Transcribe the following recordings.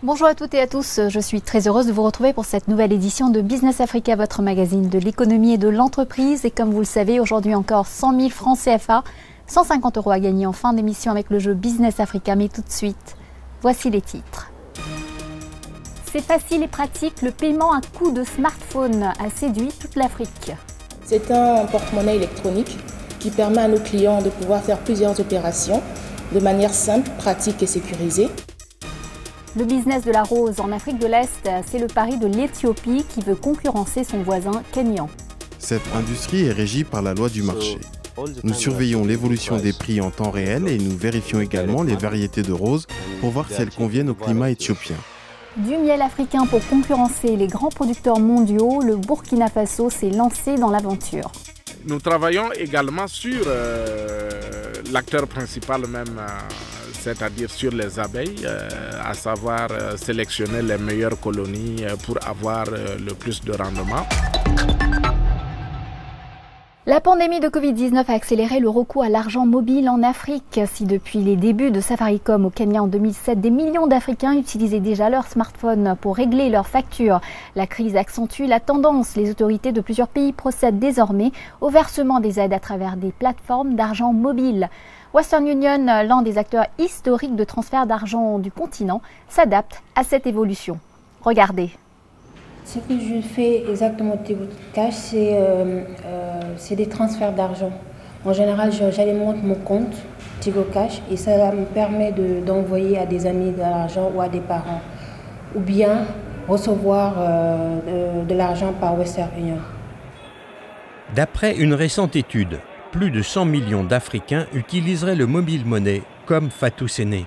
Bonjour à toutes et à tous, je suis très heureuse de vous retrouver pour cette nouvelle édition de Business Africa, votre magazine de l'économie et de l'entreprise. Et comme vous le savez, aujourd'hui encore 100 000 francs CFA, 150 € à gagner en fin d'émission avec le jeu Business Africa. Mais tout de suite, voici les titres. C'est facile et pratique, le paiement à coup de smartphone a séduit toute l'Afrique. C'est un porte-monnaie électronique qui permet à nos clients de pouvoir faire plusieurs opérations de manière simple, pratique et sécurisée. Le business de la rose en Afrique de l'Est, c'est le pari de l'Éthiopie qui veut concurrencer son voisin kényan. Cette industrie est régie par la loi du marché. Nous surveillons l'évolution des prix en temps réel et nous vérifions également les variétés de roses pour voir si elles conviennent au climat éthiopien. Du miel africain pour concurrencer les grands producteurs mondiaux, le Burkina Faso s'est lancé dans l'aventure. Nous travaillons également sur l'acteur principal même, c'est-à-dire sur les abeilles, à savoir sélectionner les meilleures colonies pour avoir le plus de rendement. La pandémie de Covid-19 a accéléré le recours à l'argent mobile en Afrique. Si depuis les débuts de Safaricom au Kenya en 2007, des millions d'Africains utilisaient déjà leur smartphone pour régler leurs factures, la crise accentue la tendance. Les autorités de plusieurs pays procèdent désormais au versement des aides à travers des plateformes d'argent mobile. Western Union, l'un des acteurs historiques de transfert d'argent du continent, s'adapte à cette évolution. Regardez. Ce que je fais exactement au Tigo Cash, c'est des transferts d'argent. En général, j'alimente mon compte Tigo Cash et ça me permet d'envoyer à des amis de l'argent ou à des parents. Ou bien recevoir de l'argent par Western Union. D'après une récente étude, plus de 100 millions d'Africains utiliseraient le mobile money comme Fatou Séné,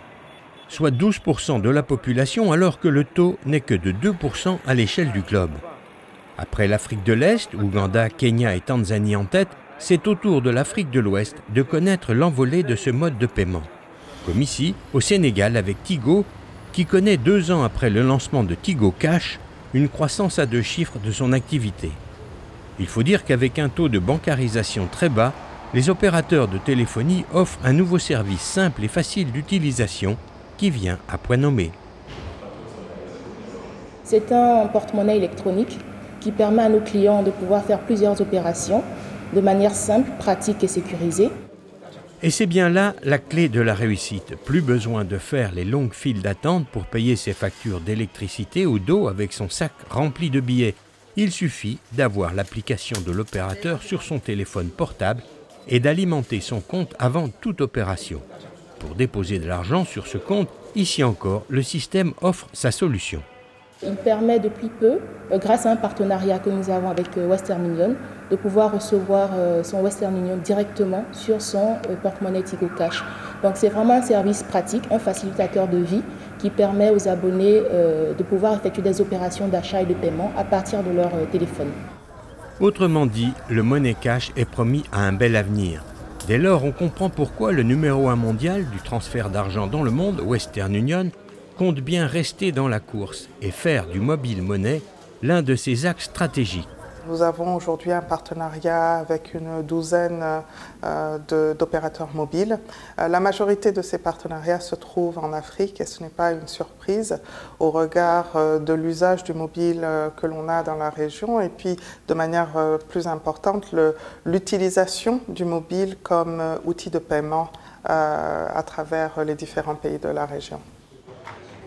soit 12% de la population alors que le taux n'est que de 2% à l'échelle du globe. Après l'Afrique de l'Est, Ouganda, Kenya et Tanzanie en tête, c'est au tour de l'Afrique de l'Ouest de connaître l'envolée de ce mode de paiement. Comme ici, au Sénégal avec Tigo, qui connaît 2 ans après le lancement de Tigo Cash, une croissance à 2 chiffres de son activité. Il faut dire qu'avec un taux de bancarisation très bas, les opérateurs de téléphonie offrent un nouveau service simple et facile d'utilisation qui vient à point nommé. C'est un porte-monnaie électronique qui permet à nos clients de pouvoir faire plusieurs opérations de manière simple, pratique et sécurisée. Et c'est bien là la clé de la réussite. Plus besoin de faire les longues files d'attente pour payer ses factures d'électricité ou d'eau avec son sac rempli de billets. Il suffit d'avoir l'application de l'opérateur sur son téléphone portable et d'alimenter son compte avant toute opération. Pour déposer de l'argent sur ce compte, ici encore, le système offre sa solution. Il permet depuis peu, grâce à un partenariat que nous avons avec Western Union, de pouvoir recevoir son Western Union directement sur son porte-monnaie Tigo Cash. Donc c'est vraiment un service pratique, un facilitateur de vie qui permet aux abonnés de pouvoir effectuer des opérations d'achat et de paiement à partir de leur téléphone. Autrement dit, le Money Cash est promis à un bel avenir. Dès lors, on comprend pourquoi le numéro 1 mondial du transfert d'argent dans le monde, Western Union, compte bien rester dans la course et faire du mobile money l'un de ses axes stratégiques. Nous avons aujourd'hui un partenariat avec une douzaine d'opérateurs mobiles. La majorité de ces partenariats se trouvent en Afrique et ce n'est pas une surprise au regard de l'usage du mobile que l'on a dans la région et puis de manière plus importante l'utilisation du mobile comme outil de paiement à travers les différents pays de la région.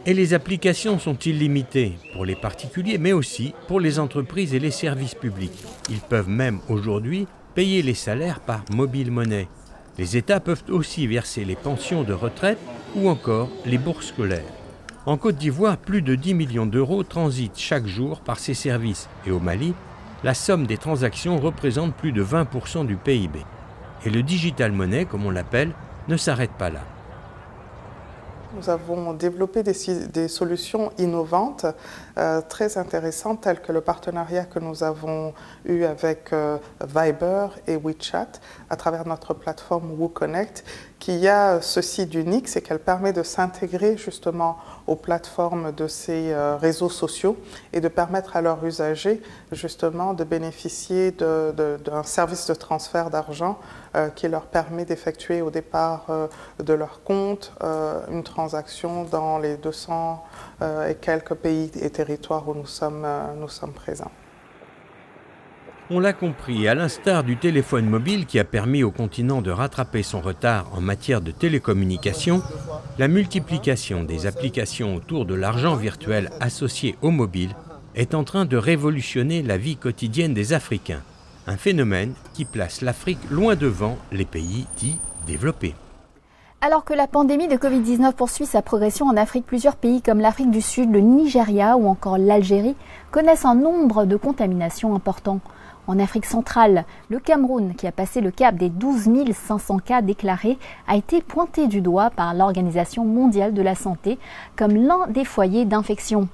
Et les applications sont illimitées pour les particuliers, mais aussi pour les entreprises et les services publics. Ils peuvent même aujourd'hui payer les salaires par mobile money. Les États peuvent aussi verser les pensions de retraite ou encore les bourses scolaires. En Côte d'Ivoire, plus de 10 millions d'euros transitent chaque jour par ces services. Et au Mali, la somme des transactions représente plus de 20% du PIB. Et le digital money, comme on l'appelle, ne s'arrête pas là. Nous avons développé des solutions innovantes, très intéressantes, telles que le partenariat que nous avons eu avec Viber et WeChat à travers notre plateforme WooConnect, qu'il y a ceci d'unique, c'est qu'elle permet de s'intégrer justement aux plateformes de ces réseaux sociaux et de permettre à leurs usagers justement de bénéficier d'un service de transfert d'argent qui leur permet d'effectuer au départ de leur compte une transaction dans les 200 et quelques pays et territoires où nous sommes présents. On l'a compris, à l'instar du téléphone mobile qui a permis au continent de rattraper son retard en matière de télécommunications, la multiplication des applications autour de l'argent virtuel associé au mobile est en train de révolutionner la vie quotidienne des Africains. Un phénomène qui place l'Afrique loin devant les pays dits développés. Alors que la pandémie de Covid-19 poursuit sa progression en Afrique, plusieurs pays comme l'Afrique du Sud, le Nigeria ou encore l'Algérie connaissent un nombre de contaminations important. En Afrique centrale, le Cameroun, qui a passé le cap des 12 500 cas déclarés, a été pointé du doigt par l'Organisation mondiale de la santé comme l'un des foyers d'infection.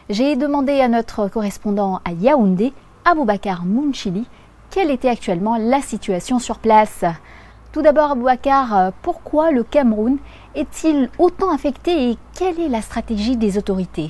J'ai demandé à notre correspondant à Yaoundé, Aboubacar Mounchili, quelle était actuellement la situation sur place. Tout d'abord, Aboubacar, pourquoi le Cameroun est-il autant affecté et quelle est la stratégie des autorités ?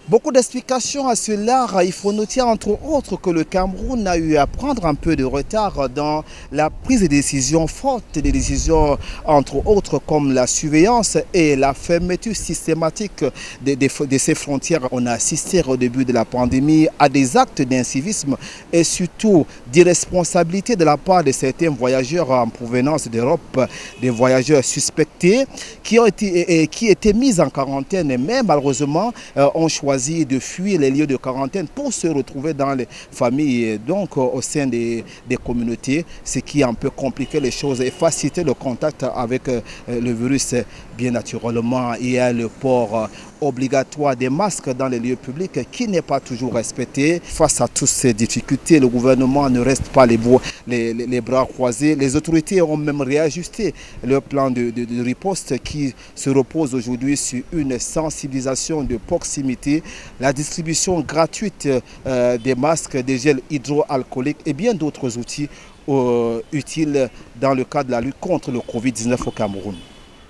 Beaucoup d'explications à cela. Il faut noter entre autres que le Cameroun a eu à prendre un peu de retard dans la prise de décisions fortes, des décisions entre autres comme la surveillance et la fermeture systématique de ses frontières. On a assisté au début de la pandémie à des actes d'incivisme et surtout d'irresponsabilité de la part de certains voyageurs en provenance d'Europe, des voyageurs suspectés qui étaient mis en quarantaine, mais malheureusement ont choisi de fuir les lieux de quarantaine pour se retrouver dans les familles, donc au sein des communautés, ce qui a un peu compliqué les choses et facilité le contact avec le virus. Bien naturellement, il y a le port obligatoire des masques dans les lieux publics qui n'est pas toujours respecté. Face à toutes ces difficultés, le gouvernement ne reste pas les bras croisés. Les autorités ont même réajusté leur plan de riposte qui se repose aujourd'hui sur une sensibilisation de proximité, la distribution gratuite des masques, des gels hydroalcooliques et bien d'autres outils utiles dans le cadre de la lutte contre le Covid-19 au Cameroun.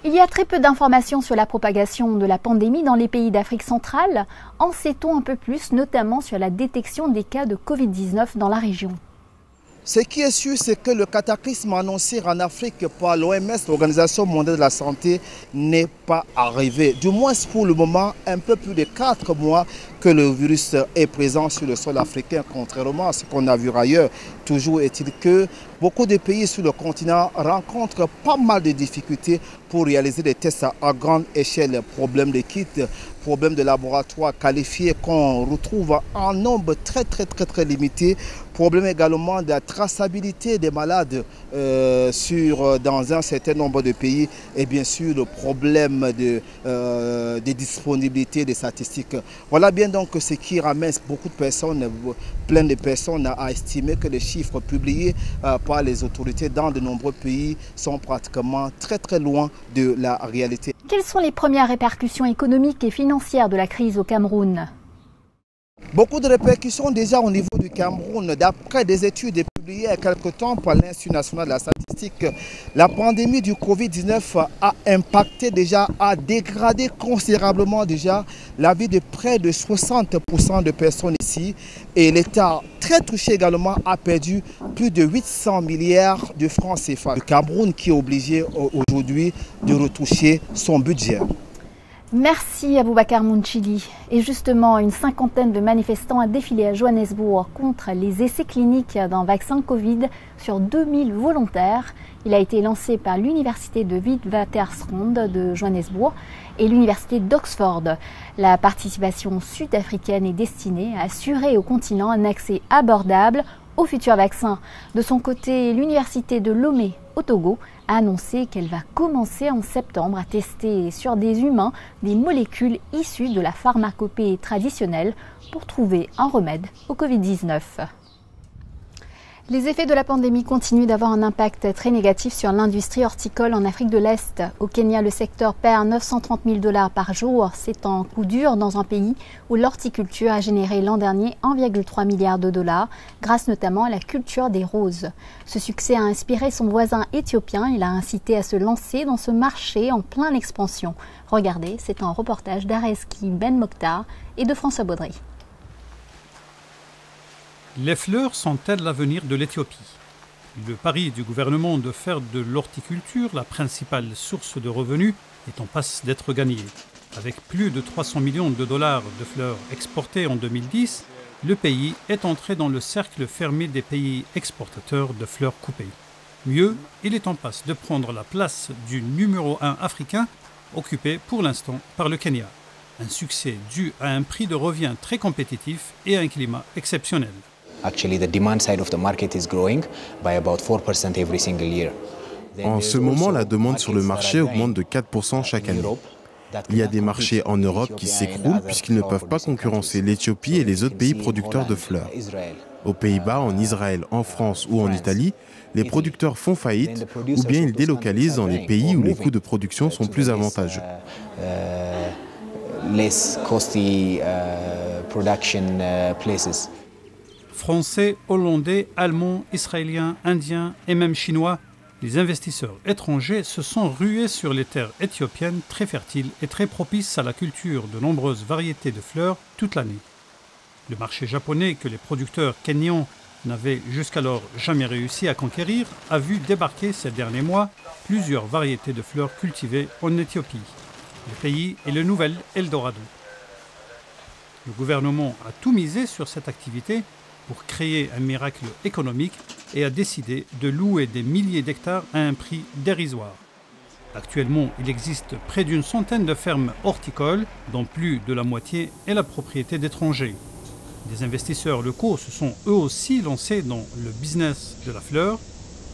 Il y a très peu d'informations sur la propagation de la pandémie dans les pays d'Afrique centrale. En sait-on un peu plus, notamment sur la détection des cas de Covid-19 dans la région? Ce qui est sûr, c'est que le cataclysme annoncé en Afrique par l'OMS, l'Organisation mondiale de la santé, n'est pas arrivé. Du moins pour le moment, un peu plus de 4 mois que le virus est présent sur le sol africain, contrairement à ce qu'on a vu ailleurs. Toujours est-il que beaucoup de pays sur le continent rencontrent pas mal de difficultés pour réaliser des tests à grande échelle. Problème de kits, problème de laboratoire qualifiés qu'on retrouve en nombre très limité. Problème également de la traçabilité des malades dans un certain nombre de pays. Et bien sûr le problème de disponibilité des statistiques. Voilà bien donc ce qui ramène beaucoup de personnes, plein de personnes à estimer que les chiffres publiés par les autorités dans de nombreux pays sont pratiquement très loin de la réalité. Quelles sont les premières répercussions économiques et financières de la crise au Cameroun ? Beaucoup de répercussions déjà au niveau du Cameroun. D'après des études publiées il y a quelque temps par l'Institut national de la statistique, la pandémie du Covid-19 a impacté déjà, a dégradé considérablement déjà la vie de près de 60% de personnes ici. Et l'État, très touché également, a perdu plus de 800 milliards de francs CFA. Le Cameroun qui est obligé aujourd'hui de retoucher son budget. Merci Aboubacar Mounchili. Et justement, une cinquantaine de manifestants a défilé à Johannesburg contre les essais cliniques d'un vaccin Covid sur 2000 volontaires. Il a été lancé par l'université de Witwatersrand de Johannesburg et l'université d'Oxford. La participation sud-africaine est destinée à assurer au continent un accès abordable au futur vaccin. De son côté, l'université de Lomé au Togo a annoncé qu'elle va commencer en septembre à tester sur des humains des molécules issues de la pharmacopée traditionnelle pour trouver un remède au Covid-19. Les effets de la pandémie continuent d'avoir un impact très négatif sur l'industrie horticole en Afrique de l'Est. Au Kenya, le secteur perd 930 000 $ par jour. C'est un coup dur dans un pays où l'horticulture a généré l'an dernier 1,3 milliard de $, grâce notamment à la culture des roses. Ce succès a inspiré son voisin éthiopien. Il a incité à se lancer dans ce marché en pleine expansion. Regardez, c'est un reportage d'Areski Ben Mokhtar et de François Baudry. Les fleurs sont-elles l'avenir de l'Éthiopie? Le pari du gouvernement de faire de l'horticulture la principale source de revenus est en passe d'être gagné. Avec plus de 300 millions de dollars de fleurs exportées en 2010, le pays est entré dans le cercle fermé des pays exportateurs de fleurs coupées. Mieux, il est en passe de prendre la place du numéro 1 africain, occupé pour l'instant par le Kenya. Un succès dû à un prix de revient très compétitif et à un climat exceptionnel. Actually, the demand side of the market is growing by about 4% every single year. En ce moment, la demande sur le marché augmente de 4% chaque année. Il y a des marchés en Europe qui s'écroulent puisqu'ils ne peuvent pas concurrencer l'Éthiopie et les autres pays producteurs de fleurs. Aux Pays-Bas, en Israël, en France ou en Italie, les producteurs font faillite ou bien ils délocalisent dans les pays où les coûts de production sont plus avantageux. Less costly production places. Français, Hollandais, Allemands, Israéliens, Indiens et même Chinois, les investisseurs étrangers se sont rués sur les terres éthiopiennes très fertiles et très propices à la culture de nombreuses variétés de fleurs toute l'année. Le marché japonais que les producteurs kenyans n'avaient jusqu'alors jamais réussi à conquérir a vu débarquer ces derniers mois plusieurs variétés de fleurs cultivées en Éthiopie. Le pays est le nouvel Eldorado. Le gouvernement a tout misé sur cette activité pour créer un miracle économique et a décidé de louer des milliers d'hectares à un prix dérisoire. Actuellement, il existe près d'une centaine de fermes horticoles, dont plus de la moitié est la propriété d'étrangers. Des investisseurs locaux se sont eux aussi lancés dans le business de la fleur.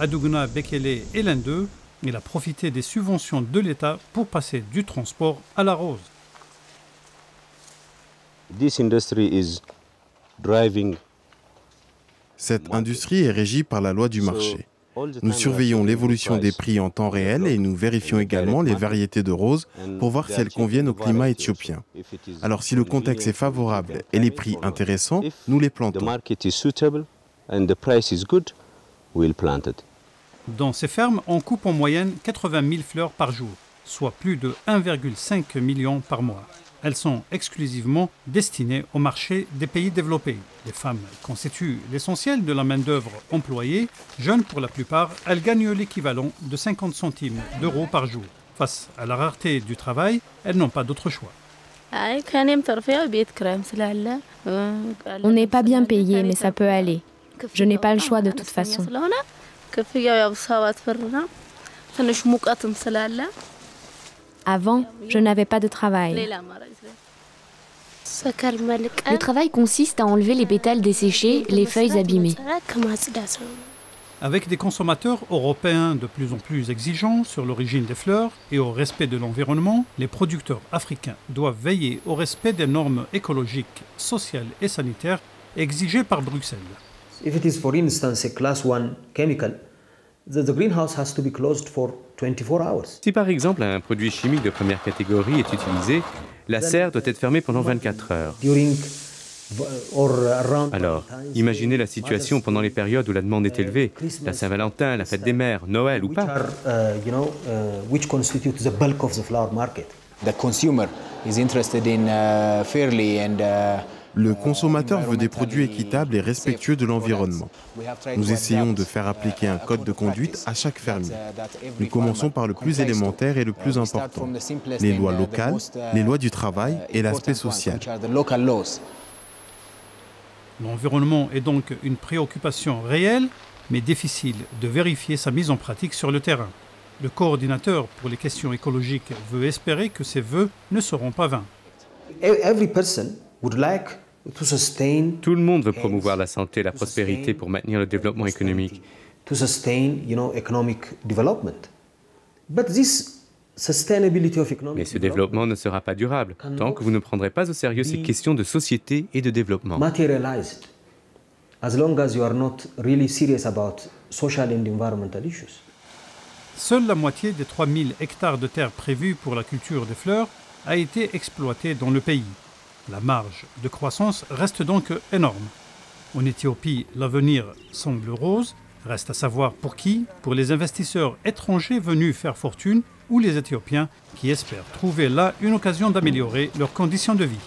Adugna Bekele est l'un d'eux. Il a profité des subventions de l'État pour passer du transport à la rose. Cette industrie est régie par la loi du marché. Nous surveillons l'évolution des prix en temps réel et nous vérifions également les variétés de roses pour voir si elles conviennent au climat éthiopien. Alors si le contexte est favorable et les prix intéressants, nous les plantons. Dans ces fermes, on coupe en moyenne 80 000 fleurs par jour, soit plus de 1,5 million par mois. Elles sont exclusivement destinées au marché des pays développés. Les femmes constituent l'essentiel de la main-d'œuvre employée. Jeunes pour la plupart, elles gagnent l'équivalent de 50 centimes d'euros par jour. Face à la rareté du travail, elles n'ont pas d'autre choix. On n'est pas bien payé, mais ça peut aller. Je n'ai pas le choix de toute façon. Avant, je n'avais pas de travail. Le travail consiste à enlever les pétales desséchés, les feuilles abîmées. Avec des consommateurs européens de plus en plus exigeants sur l'origine des fleurs et au respect de l'environnement, les producteurs africains doivent veiller au respect des normes écologiques, sociales et sanitaires exigées par Bruxelles. If it is, for instance, a class 1 chemical, the greenhouse has to be closed for 24 hours. Si par exemple un produit chimique de première catégorie est utilisé, la serre doit être fermée pendant 24 heures. Alors, imaginez la situation pendant les périodes où la demande est élevée, la Saint-Valentin, la fête des mères, Noël ou pas. The consumer is interested in fairly and Le consommateur veut des produits équitables et respectueux de l'environnement. Nous essayons de faire appliquer un code de conduite à chaque fermier. Nous commençons par le plus élémentaire et le plus important, les lois locales, les lois du travail et l'aspect social. L'environnement est donc une préoccupation réelle, mais difficile de vérifier sa mise en pratique sur le terrain. Le coordinateur pour les questions écologiques veut espérer que ces vœux ne seront pas vains. Tout le monde veut promouvoir la santé et la prospérité pour maintenir le développement économique. Mais ce développement ne sera pas durable tant que vous ne prendrez pas au sérieux ces questions de société et de développement. as long as you are not really serious about social and environmental issues. Seule la moitié des 3000 hectares de terre prévus pour la culture des fleurs a été exploitée dans le pays. La marge de croissance reste donc énorme. En Éthiopie, l'avenir semble rose. Reste à savoir pour qui, pour les investisseurs étrangers venus faire fortune ou les Éthiopiens qui espèrent trouver là une occasion d'améliorer leurs conditions de vie.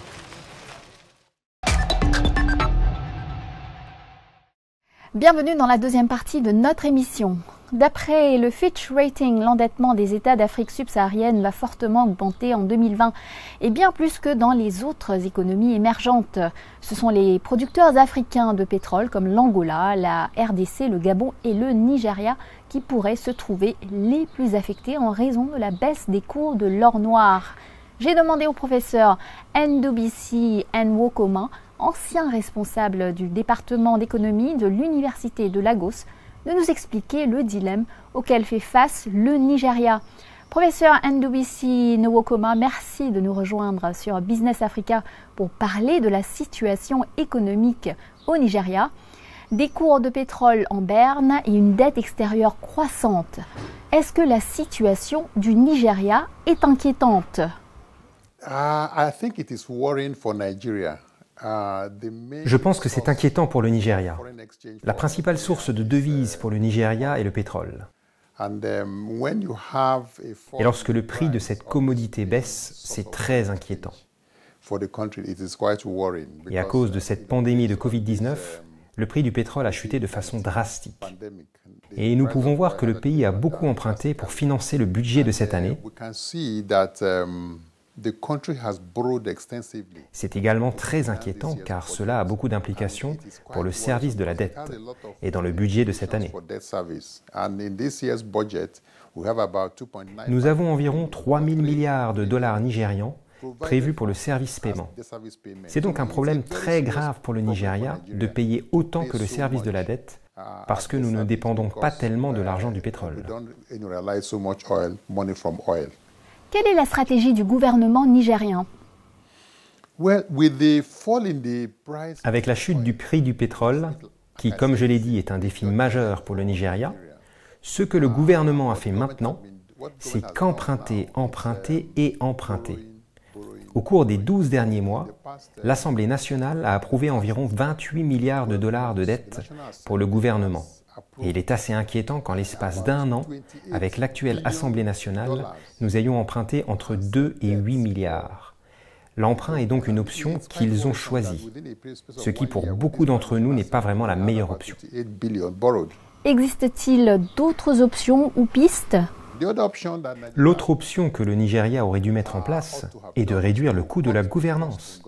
Bienvenue dans la deuxième partie de notre émission. D'après le Fitch Rating, l'endettement des États d'Afrique subsaharienne va fortement augmenter en 2020 et bien plus que dans les autres économies émergentes. Ce sont les producteurs africains de pétrole comme l'Angola, la RDC, le Gabon et le Nigeria qui pourraient se trouver les plus affectés en raison de la baisse des cours de l'or noir. J'ai demandé au professeur Ndubisi Nwokoma, ancien responsable du département d'économie de l'Université de Lagos, de nous expliquer le dilemme auquel fait face le Nigeria. Professeur Ndubisi Nwokoma, merci de nous rejoindre sur Business Africa pour parler de la situation économique au Nigeria. Des cours de pétrole en berne et une dette extérieure croissante. Est-ce que la situation du Nigeria est inquiétante? Je pense que c'est inquiétant pour le Nigeria. La principale source de devises pour le Nigeria est le pétrole. Et lorsque le prix de cette commodité baisse, c'est très inquiétant. Et à cause de cette pandémie de Covid-19, le prix du pétrole a chuté de façon drastique. Et nous pouvons voir que le pays a beaucoup emprunté pour financer le budget de cette année. C'est également très inquiétant car cela a beaucoup d'implications pour le service de la dette et dans le budget de cette année. Nous avons environ 3 000 milliards de dollars nigérians prévus pour le service paiement. C'est donc un problème très grave pour le Nigeria de payer autant que le service de la dette parce que nous ne dépendons pas tellement de l'argent du pétrole. Quelle est la stratégie du gouvernement nigérien? Avec la chute du prix du pétrole, qui, comme je l'ai dit, est un défi majeur pour le Nigeria, ce que le gouvernement a fait maintenant, c'est qu'emprunter, emprunter et emprunter. Au cours des 12 derniers mois, l'Assemblée nationale a approuvé environ 28 milliards de dollars de dettes pour le gouvernement. Et il est assez inquiétant qu'en l'espace d'un an, avec l'actuelle Assemblée nationale, nous ayons emprunté entre 2 et 8 milliards. L'emprunt est donc une option qu'ils ont choisie, ce qui pour beaucoup d'entre nous n'est pas vraiment la meilleure option. Existe-t-il d'autres options ou pistes? L'autre option que le Nigeria aurait dû mettre en place est de réduire le coût de la gouvernance.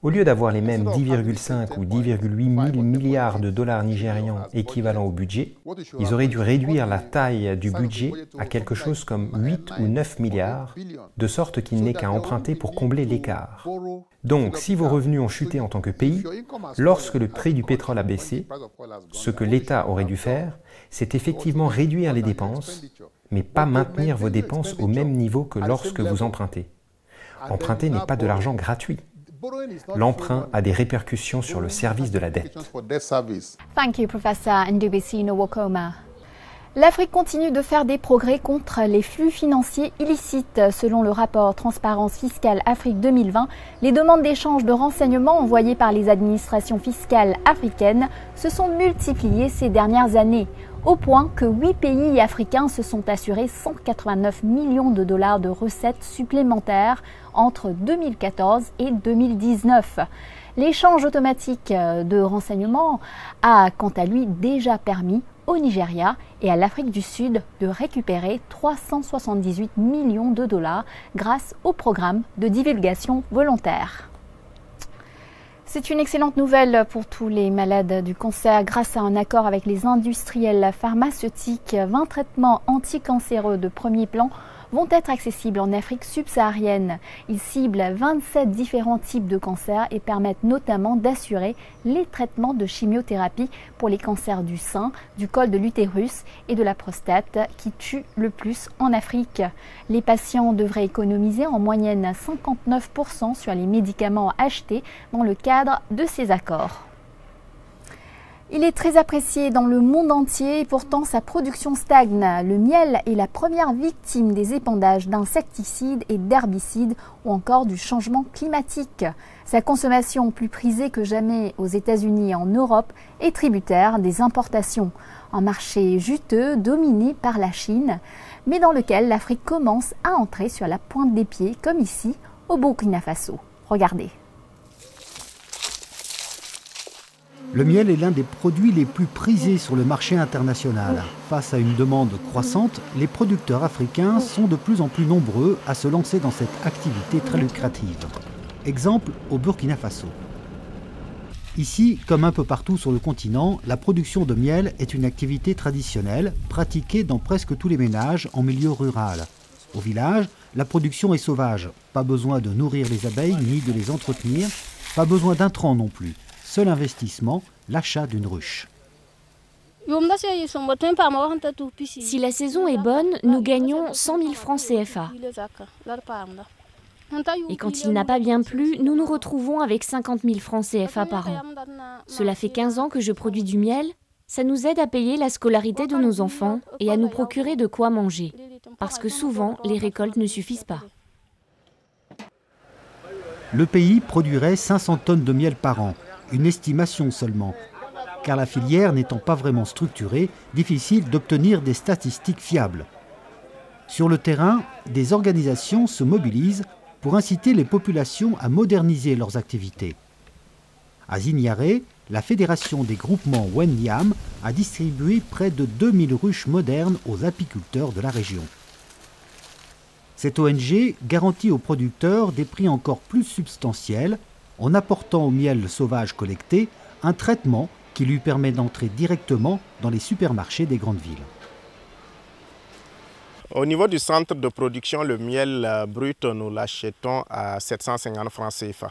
Au lieu d'avoir les mêmes 10,5 ou 10,8 000 milliards de dollars nigérians équivalents au budget, ils auraient dû réduire la taille du budget à quelque chose comme 8 ou 9 milliards, de sorte qu'il n'ait qu'à emprunter pour combler l'écart. Donc, si vos revenus ont chuté en tant que pays, lorsque le prix du pétrole a baissé, ce que l'État aurait dû faire, c'est effectivement réduire les dépenses, mais pas maintenir vos dépenses au même niveau que lorsque vous empruntez. Emprunter n'est pas de l'argent gratuit. L'emprunt a des répercussions sur le service de la dette. Thank you, Professor Ndubisi Nwokoma. L'Afrique continue de faire des progrès contre les flux financiers illicites. Selon le rapport Transparence fiscale Afrique 2020, les demandes d'échange de renseignements envoyées par les administrations fiscales africaines se sont multipliées ces dernières années, au point que 8 pays africains se sont assurés 189 millions de dollars de recettes supplémentaires entre 2014 et 2019. L'échange automatique de renseignements a quant à lui déjà permis au Nigeria et à l'Afrique du Sud de récupérer 378 millions de dollars grâce au programme de divulgation volontaire. C'est une excellente nouvelle pour tous les malades du cancer. Grâce à un accord avec les industriels pharmaceutiques, 20 traitements anticancéreux de premier plan vont être accessibles en Afrique subsaharienne. Ils ciblent 27 différents types de cancers et permettent notamment d'assurer les traitements de chimiothérapie pour les cancers du sein, du col de l'utérus et de la prostate qui tuent le plus en Afrique. Les patients devraient économiser en moyenne 59% sur les médicaments achetés dans le cadre de ces accords. Il est très apprécié dans le monde entier et pourtant sa production stagne. Le miel est la première victime des épandages d'insecticides et d'herbicides ou encore du changement climatique. Sa consommation, plus prisée que jamais aux États-Unis et en Europe, est tributaire des importations. Un marché juteux dominé par la Chine, mais dans lequel l'Afrique commence à entrer sur la pointe des pieds, comme ici au Burkina Faso. Regardez. Le miel est l'un des produits les plus prisés sur le marché international. Face à une demande croissante, les producteurs africains sont de plus en plus nombreux à se lancer dans cette activité très lucrative. Exemple au Burkina Faso. Ici, comme un peu partout sur le continent, la production de miel est une activité traditionnelle, pratiquée dans presque tous les ménages en milieu rural. Au village, la production est sauvage. Pas besoin de nourrir les abeilles ni de les entretenir, pas besoin d'intrants non plus. Seul investissement, l'achat d'une ruche. Si la saison est bonne, nous gagnons 100 000 francs CFA. Et quand il n'a pas bien plu, nous nous retrouvons avec 50 000 francs CFA par an. Cela fait 15 ans que je produis du miel. Ça nous aide à payer la scolarité de nos enfants et à nous procurer de quoi manger. Parce que souvent, les récoltes ne suffisent pas. Le pays produirait 500 tonnes de miel par an. Une estimation seulement, car la filière n'étant pas vraiment structurée, difficile d'obtenir des statistiques fiables. Sur le terrain, des organisations se mobilisent pour inciter les populations à moderniser leurs activités. À Zignaré, la fédération des groupements Wenyam a distribué près de 2000 ruches modernes aux apiculteurs de la région. Cette ONG garantit aux producteurs des prix encore plus substantiels en apportant au miel sauvage collecté un traitement qui lui permet d'entrer directement dans les supermarchés des grandes villes. Au niveau du centre de production, le miel brut, nous l'achetons à 750 francs CFA.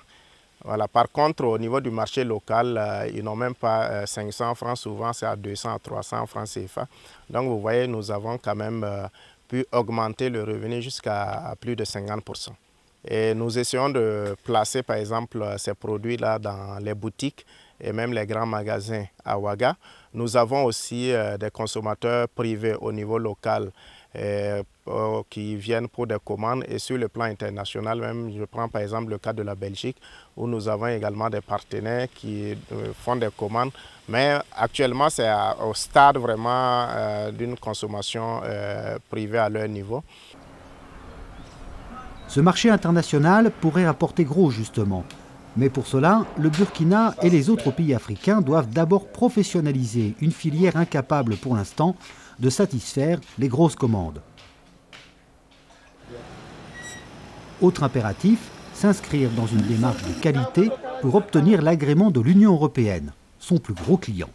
Voilà. Par contre, au niveau du marché local, ils n'ont même pas 500 francs, souvent c'est à 200 à 300 francs CFA. Donc vous voyez, nous avons quand même pu augmenter le revenu jusqu'à plus de 50%. Et nous essayons de placer par exemple ces produits-là dans les boutiques et même les grands magasins à Ouaga. Nous avons aussi des consommateurs privés au niveau local qui viennent pour des commandes, et sur le plan international même, je prends par exemple le cas de la Belgique où nous avons également des partenaires qui font des commandes, mais actuellement c'est au stade vraiment d'une consommation privée à leur niveau. Ce marché international pourrait rapporter gros justement, mais pour cela, le Burkina et les autres pays africains doivent d'abord professionnaliser une filière incapable pour l'instant de satisfaire les grosses commandes. Autre impératif, s'inscrire dans une démarche de qualité pour obtenir l'agrément de l'Union européenne, son plus gros client.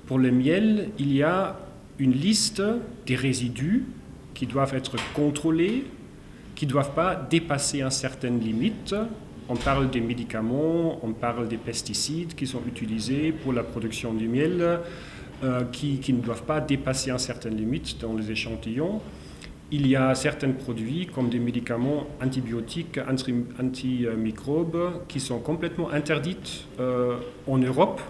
Pour le miel, il y a une liste des résidus qui doivent être contrôlés, qui ne doivent pas dépasser une certaine limite. On parle des médicaments, on parle des pesticides qui sont utilisés pour la production du miel, qui ne doivent pas dépasser une certaine limite dans les échantillons. Il y a certains produits comme des médicaments antibiotiques, antimicrobes, qui sont complètement interdits en Europe.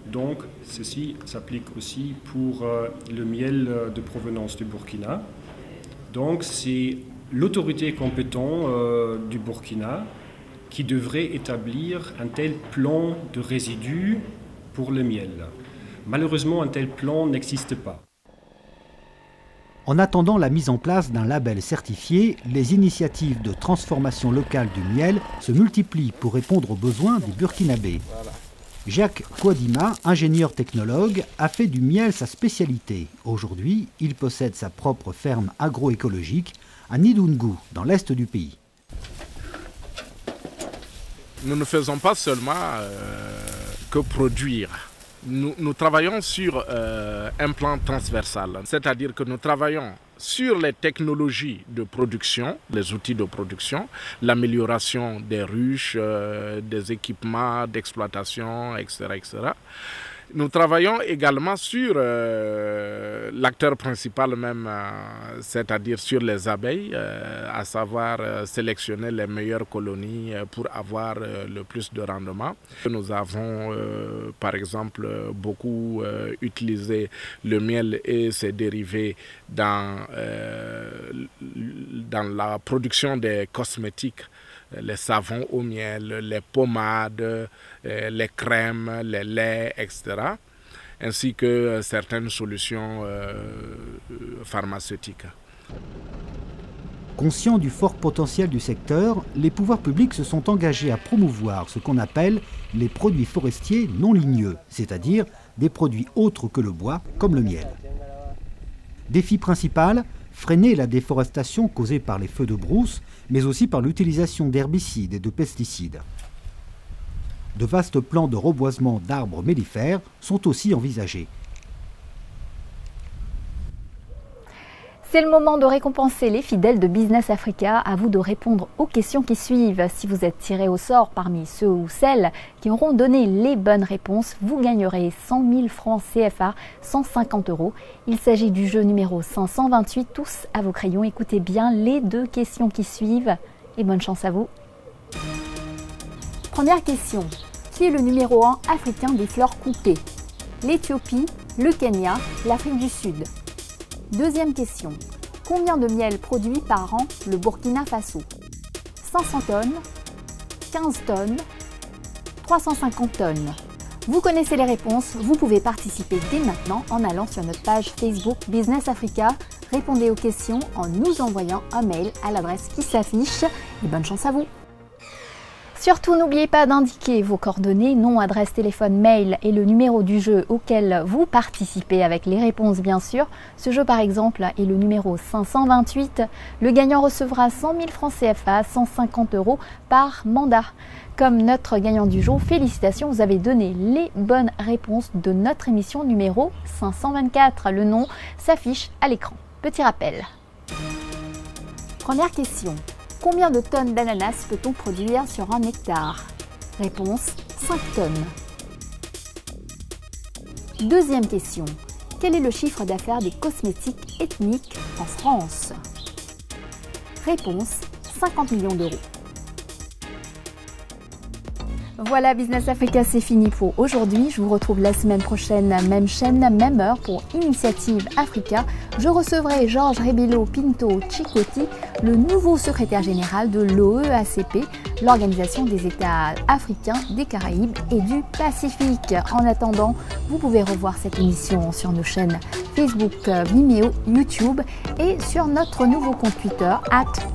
Donc, ceci s'applique aussi pour le miel de provenance du Burkina. Donc, c'est l'autorité compétente du Burkina qui devrait établir un tel plan de résidus pour le miel. Malheureusement, un tel plan n'existe pas. En attendant la mise en place d'un label certifié, les initiatives de transformation locale du miel se multiplient pour répondre aux besoins des Burkinabés. Jacques Kouadima, ingénieur technologue, a fait du miel sa spécialité. Aujourd'hui, il possède sa propre ferme agroécologique à Nidungu, dans l'est du pays. Nous ne faisons pas seulement que produire. Nous travaillons sur un plan transversal, c'est-à-dire que nous travaillons sur les technologies de production, les outils de production, l'amélioration des ruches, des équipements d'exploitation, etc., etc. Nous travaillons également sur l'acteur principal même, c'est-à-dire sur les abeilles, à savoir sélectionner les meilleures colonies pour avoir le plus de rendement. Nous avons par exemple beaucoup utilisé le miel et ses dérivés dans la production des cosmétiques. Les savons au miel, les pommades, les crèmes, les laits, etc. Ainsi que certaines solutions pharmaceutiques. Conscients du fort potentiel du secteur, les pouvoirs publics se sont engagés à promouvoir ce qu'on appelle les produits forestiers non ligneux, c'est-à-dire des produits autres que le bois, comme le miel. Défi principal, freiner la déforestation causée par les feux de brousse, mais aussi par l'utilisation d'herbicides et de pesticides. De vastes plans de reboisement d'arbres mellifères sont aussi envisagés. C'est le moment de récompenser les fidèles de Business Africa. À vous de répondre aux questions qui suivent. Si vous êtes tiré au sort parmi ceux ou celles qui auront donné les bonnes réponses, vous gagnerez 100 000 francs CFA, 150 €. Il s'agit du jeu numéro 528. Tous à vos crayons, écoutez bien les 2 questions qui suivent et bonne chance à vous. Première question. Qui est le numéro 1 africain des fleurs coupées? L'Éthiopie, le Kenya, l'Afrique du Sud. Deuxième question. Combien de miel produit par an le Burkina Faso? 500 tonnes, 15 tonnes, 350 tonnes. Vous connaissez les réponses, vous pouvez participer dès maintenant en allant sur notre page Facebook Business Africa. Répondez aux questions en nous envoyant un mail à l'adresse qui s'affiche et bonne chance à vous. Surtout, n'oubliez pas d'indiquer vos coordonnées, nom, adresse, téléphone, mail et le numéro du jeu auquel vous participez avec les réponses bien sûr. Ce jeu par exemple est le numéro 528. Le gagnant recevra 100 000 francs CFA, 150 € par mandat. Comme notre gagnant du jour, félicitations, vous avez donné les bonnes réponses de notre émission numéro 524. Le nom s'affiche à l'écran. Petit rappel. Première question. Combien de tonnes d'ananas peut-on produire sur un hectare? Réponse, 5 tonnes. Deuxième question. Quel est le chiffre d'affaires des cosmétiques ethniques en France? Réponse, 50 millions d'euros. Voilà, Business Africa, c'est fini pour aujourd'hui. Je vous retrouve la semaine prochaine, même chaîne, même heure pour Initiative Africa. Je recevrai Georges Rebelo Pinto Chikoti, le nouveau secrétaire général de l'OEACP, l'Organisation des États africains, des Caraïbes et du Pacifique. En attendant, vous pouvez revoir cette émission sur nos chaînes Facebook, Vimeo, YouTube et sur notre nouveau compte Twitter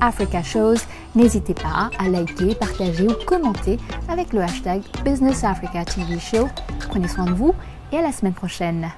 @AfricaShows. N'hésitez pas à liker, partager ou commenter avec le hashtag Business Africa TV Show. Prenez soin de vous et à la semaine prochaine.